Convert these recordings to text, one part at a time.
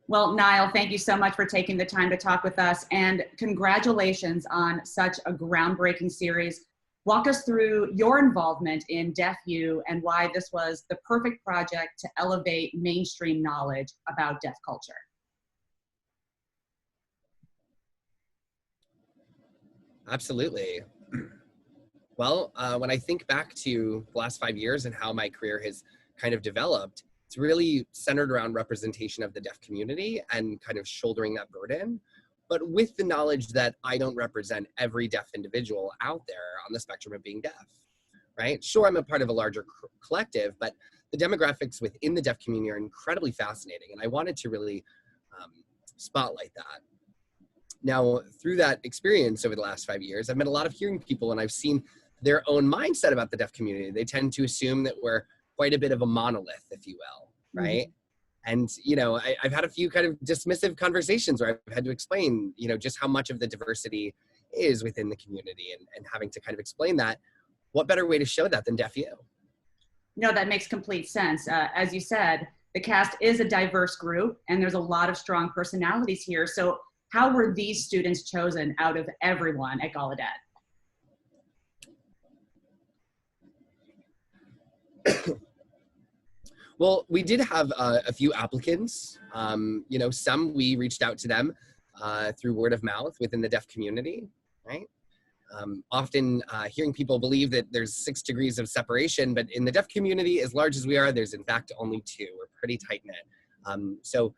Well, Nyle, thank you so much for taking the time to talk with us, and congratulations on such a groundbreaking series. Walk us through your involvement in DeafU and why this was the perfect project to elevate mainstream knowledge about deaf culture. Absolutely. Well, when I think back to the last 5 years and how my career has kind of developed, it's really centered around representation of the deaf community and kind of shouldering that burden, but with the knowledge that I don't represent every deaf individual out there on the spectrum of being deaf, right? Sure, I'm a part of a larger collective, but the demographics within the deaf community are incredibly fascinating, and I wanted to really spotlight that. Now, through that experience over the last 5 years, I've met a lot of hearing people, and I've seen their own mindset about the deaf community. They tend to assume that we're quite a bit of a monolith, if you will, right? And, you know, I've had a few kind of dismissive conversations where I've had to explain, you know, just how much of the diversity is within the community, and having to kind of explain that. What better way to show that than DeafU? No, that makes complete sense. As you said, the cast is a diverse group, and there's a lot of strong personalities here. So how were these students chosen out of everyone at Gallaudet? Well, we did have a few applicants. You know, some we reached out to them through word of mouth within the deaf community, right? Often hearing people believe that there's 6 degrees of separation, but in the deaf community, as large as we are, there's in fact only 2. We're pretty tight knit. So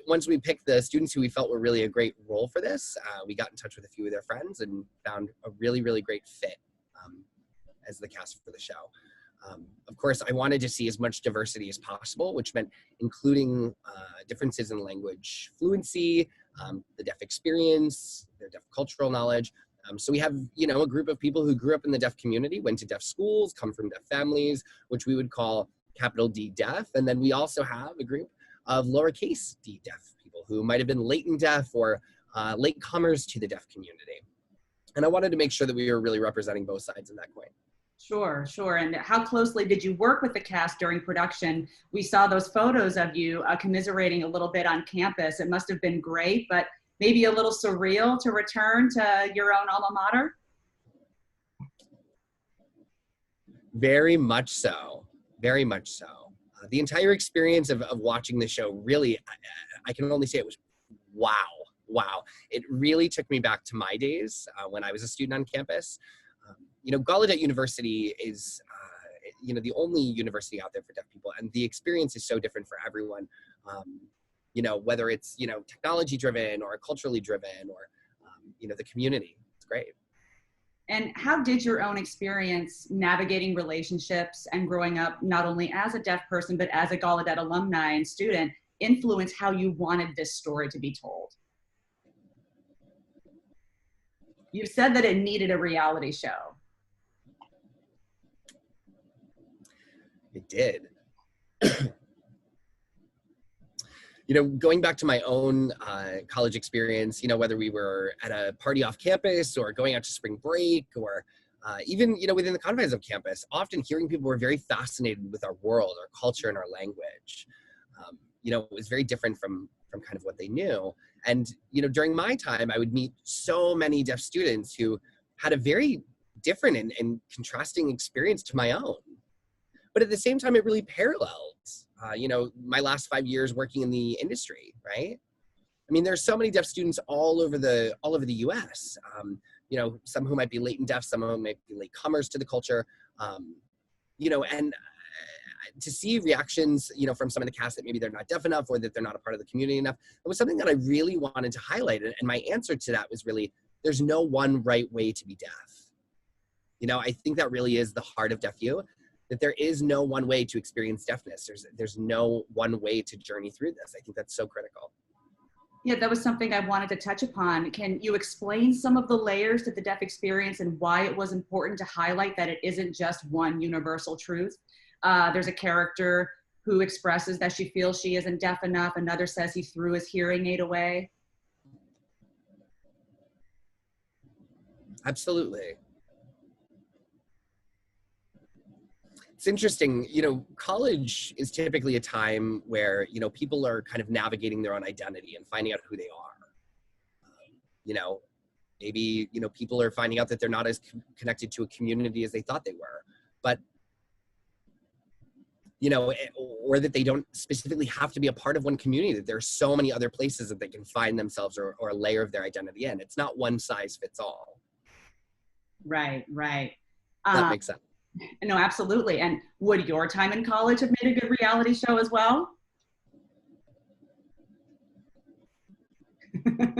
once we picked the students who we felt were really a great role for this, we got in touch with a few of their friends and found a really, really great fit as the cast for the show. Of course, I wanted to see as much diversity as possible, which meant including differences in language fluency, the deaf experience, their deaf cultural knowledge. So we have, you know, a group of people who grew up in the deaf community, went to deaf schools, come from deaf families, which we would call capital D deaf. And then we also have a group of lowercase d deaf people who might have been latent deaf or late comers to the deaf community. And I wanted to make sure that we were really representing both sides of that coin. Sure, sure. And how closely did you work with the cast during production? We saw those photos of you commiserating a little bit on campus. It must have been great, but maybe a little surreal to return to your own alma mater? Very much so, very much so. The entire experience of watching the show, really, I can only say it was wow, wow. It really took me back to my days when I was a student on campus. You know, Gallaudet University is, you know, the only university out there for deaf people, and the experience is so different for everyone. You know, whether it's, you know, technology driven or culturally driven or, you know, the community. It's great. And how did your own experience navigating relationships and growing up not only as a deaf person, but as a Gallaudet alumni and student influence how you wanted this story to be told? You said that it needed a reality show. It did. You know, going back to my own college experience, you know, whether we were at a party off campus or going out to spring break or even, you know, within the confines of campus, often hearing people were very fascinated with our world, our culture, and our language. You know, it was very different from kind of what they knew. And, you know, during my time, I would meet so many deaf students who had a very different and contrasting experience to my own. But at the same time, it really paralleled, you know, my last 5 years working in the industry, right? I mean, there's so many deaf students all over the U.S. You know, some who might be latent deaf, some of them might be late comers to the culture, you know, and to see reactions, you know, from some of the cast that maybe they're not deaf enough or that they're not a part of the community enough, it was something that I really wanted to highlight. And my answer to that was really, there's no one right way to be deaf. You know, I think that really is the heart of DeafU, that there is no one way to experience deafness. There's no one way to journey through this. I think that's so critical. Yeah, that was something I wanted to touch upon. Can you explain some of the layers to the deaf experience and why it was important to highlight that it isn't just one universal truth? There's a character who expresses that she feels she isn't deaf enough. Another says he threw his hearing aid away. Absolutely. It's interesting, college is typically a time where, people are kind of navigating their own identity and finding out who they are. You know, maybe, people are finding out that they're not as connected to a community as they thought they were, but, or that they don't specifically have to be a part of one community, that there are so many other places that they can find themselves or a layer of their identity in. It's not one size fits all. Right. That makes sense. No, absolutely. And would your time in college have made a good reality show as well?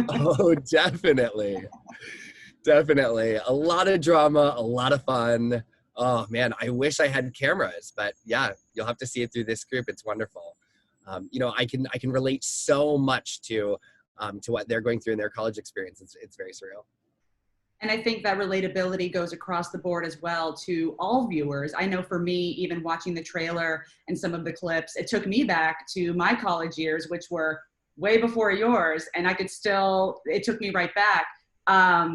Oh, definitely. Definitely. A lot of drama, a lot of fun. Oh man, I wish I had cameras, but yeah, you'll have to see it through this group. It's wonderful. I can relate so much to what they're going through in their college experience. It's very surreal. And I think that relatability goes across the board as well to all viewers. I know for me, even watching the trailer and some of the clips, it took me back to my college years, which were way before yours. And it took me right back.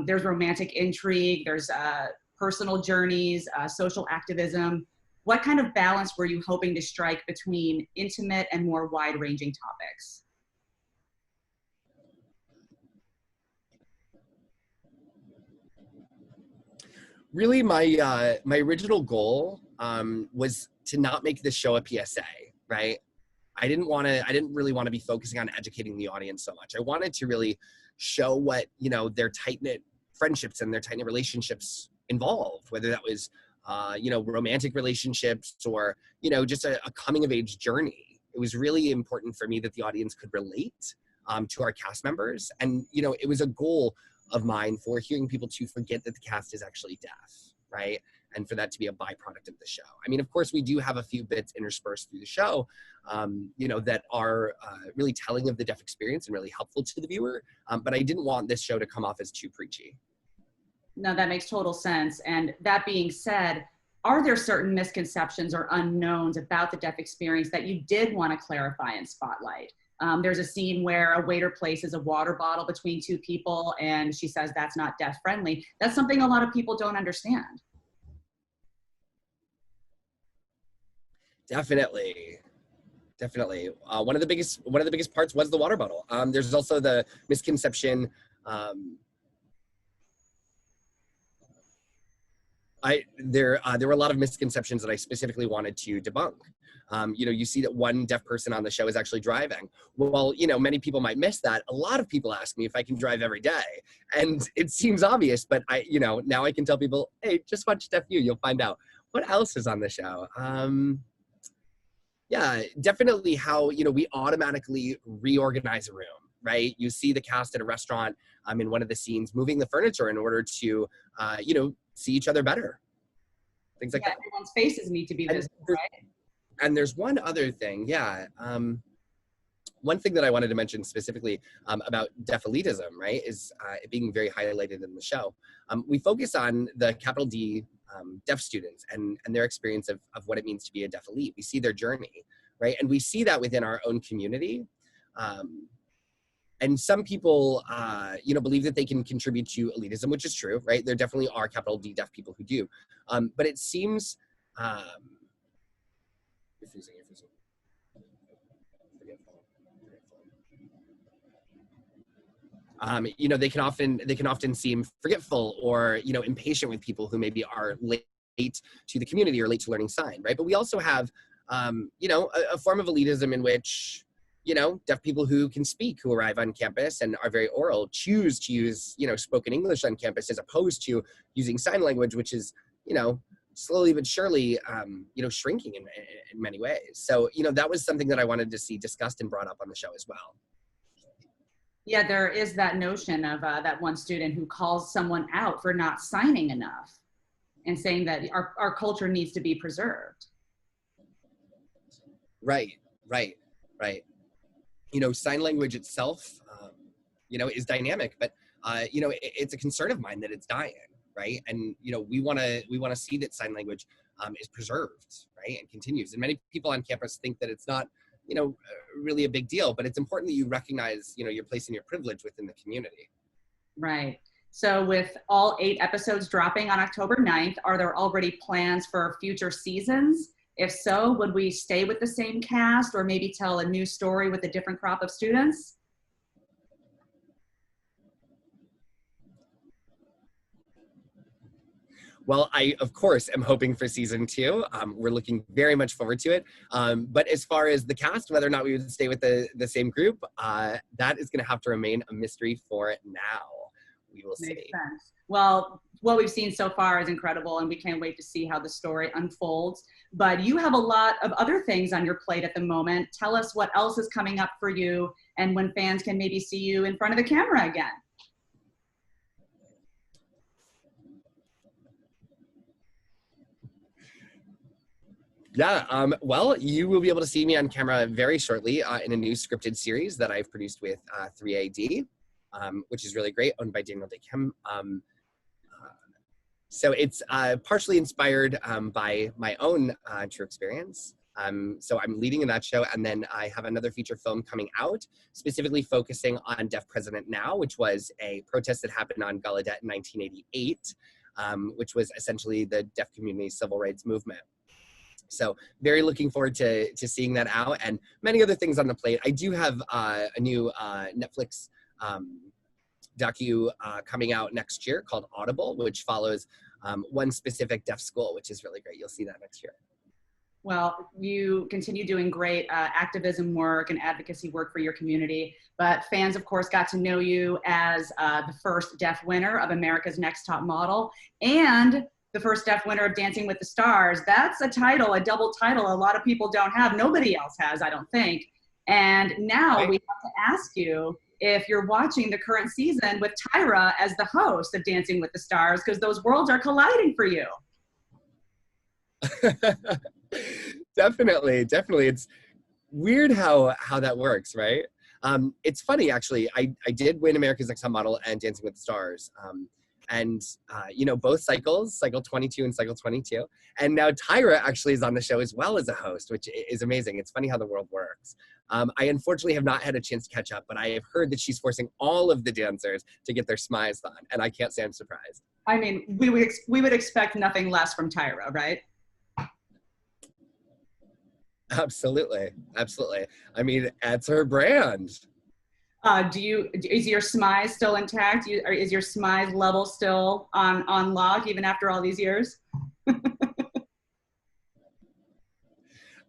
There's romantic intrigue, there's personal journeys, social activism. What kind of balance were you hoping to strike between intimate and more wide-ranging topics? Really, my original goal was to not make this show a PSA, right? I didn't really want to be focusing on educating the audience so much. I wanted to really show what, their tight-knit friendships and their tight-knit relationships involved, whether that was, romantic relationships or, just a coming of age journey. It was really important for me that the audience could relate to our cast members. And, it was a goal of mine for hearing people to forget that the cast is actually deaf, right? And for that to be a byproduct of the show. I mean, of course, we do have a few bits interspersed through the show, that are really telling of the deaf experience and really helpful to the viewer. But I didn't want this show to come off as too preachy. No, that makes total sense. And that being said, are there certain misconceptions or unknowns about the deaf experience that you did want to clarify and spotlight? There's a scene where a waiter places a water bottle between two people and she says that's not deaf friendly. That's something a lot of people don't understand. Definitely. One of the biggest parts was the water bottle. There's also the misconception. There were a lot of misconceptions that I specifically wanted to debunk. You see that one deaf person on the show is actually driving. Well, many people might miss that. A lot of people ask me if I can drive every day. And it seems obvious, but now I can tell people, hey, just watch Deaf U, you'll find out. What else is on the show? Yeah, definitely how, we automatically reorganize a room, right? You see the cast at a restaurant in one of the scenes moving the furniture in order to, see each other better. Things like that. Everyone's faces need to be visible, right? And there's one other thing, one thing that I wanted to mention specifically about deaf elitism, right, is it being very highlighted in the show. We focus on the capital D deaf students and their experience of what it means to be a deaf elite. We see their journey, right? And we see that within our own community. And some people, believe that they can contribute to elitism, which is true, right? There definitely are capital D deaf people who do. But it seems, you're freezing. They can often seem forgetful or, impatient with people who maybe are late to the community or late to learning sign, right? But we also have, a form of elitism in which, deaf people who can speak, who arrive on campus and are very oral, choose to use, spoken English on campus as opposed to using sign language, which is, slowly but surely, shrinking in many ways. So, that was something that I wanted to see discussed and brought up on the show as well. Yeah, there is that notion of that one student who calls someone out for not signing enough and saying that our culture needs to be preserved. Right. Sign language itself, is dynamic, but, it's a concern of mine that it's dying, right? And, we want to see that sign language is preserved, right, and continues. And many people on campus think that it's not, really a big deal, but it's important that you recognize, your place and your privilege within the community. Right. So with all 8 episodes dropping on October 9th, are there already plans for future seasons? If so, would we stay with the same cast or maybe tell a new story with a different crop of students? Well, I, of course, am hoping for season 2. We're looking very much forward to it. But as far as the cast, whether or not we would stay with the same group, that is going to have to remain a mystery for now. We will see. Makes sense. Well, what we've seen so far is incredible, and we can't wait to see how the story unfolds. But you have a lot of other things on your plate at the moment. Tell us what else is coming up for you and when fans can maybe see you in front of the camera again. Yeah, well, you will be able to see me on camera very shortly in a new scripted series that I've produced with 3AD, which is really great, owned by Daniel DeKim. So it's partially inspired by my own true experience. So I'm leading in that show, and then I have another feature film coming out, specifically focusing on Deaf President Now, which was a protest that happened on Gallaudet in 1988, which was essentially the deaf community's civil rights movement. So very looking forward to seeing that out, and many other things on the plate. I do have a new Netflix docu coming out next year called Audible, which follows one specific deaf school, which is really great. You'll see that next year. Well, you continue doing great activism work and advocacy work for your community, but fans, of course, got to know you as the first deaf winner of America's Next Top Model and the first deaf winner of Dancing with the Stars. That's a title, a double title a lot of people don't have. Nobody else has, I don't think. And now we have to ask you if you're watching the current season with Tyra as the host of Dancing with the Stars, because those worlds are colliding for you. Definitely. It's weird how that works, right? It's funny, actually. I did win America's Next Top Model and Dancing with the Stars. You know, both cycles, cycle 22 and cycle 22. And now Tyra actually is on the show as well as a host, which is amazing. It's funny how the world works. I unfortunately have not had a chance to catch up, but I have heard that she's forcing all of the dancers to get their smiles on, and I can't say I'm surprised. I mean, we would expect nothing less from Tyra, right? Absolutely. I mean, that's her brand. Is your smile still intact? Is your smile level still on lock even after all these years?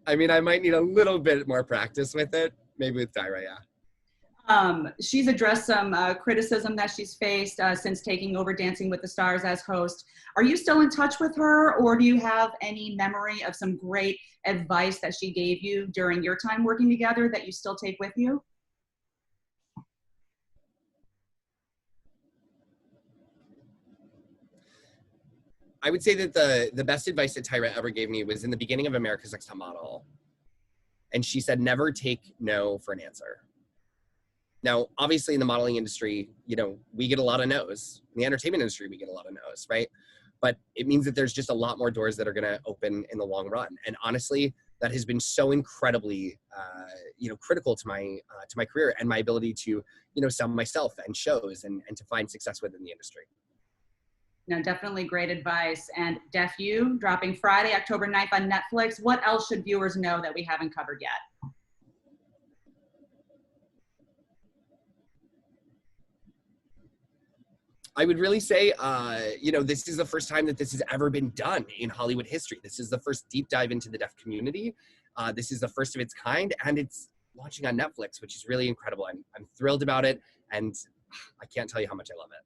I mean, I might need a little bit more practice with it, maybe with Tyra, yeah. She's addressed some criticism that she's faced since taking over Dancing with the Stars as host. Are you still in touch with her, or do you have any memory of some great advice that she gave you during your time working together that you still take with you? I would say that the best advice that Tyra ever gave me was in the beginning of America's Next Top Model. And she said, never take no for an answer. Now, obviously in the modeling industry, you know, we get a lot of no's. In the entertainment industry, we get a lot of no's, right? But it means that there's just a lot more doors that are gonna open in the long run. And honestly, that has been so incredibly, you know, critical to my career and my ability to, you know, sell myself and shows and to find success within the industry. No, definitely great advice. And Deaf You, dropping Friday, October 9th on Netflix. What else should viewers know that we haven't covered yet? I would really say, you know, this is the first time that this has ever been done in Hollywood history. This is the first deep dive into the deaf community. This is the first of its kind, and it's launching on Netflix, which is really incredible. I'm thrilled about it, and I can't tell you how much I love it.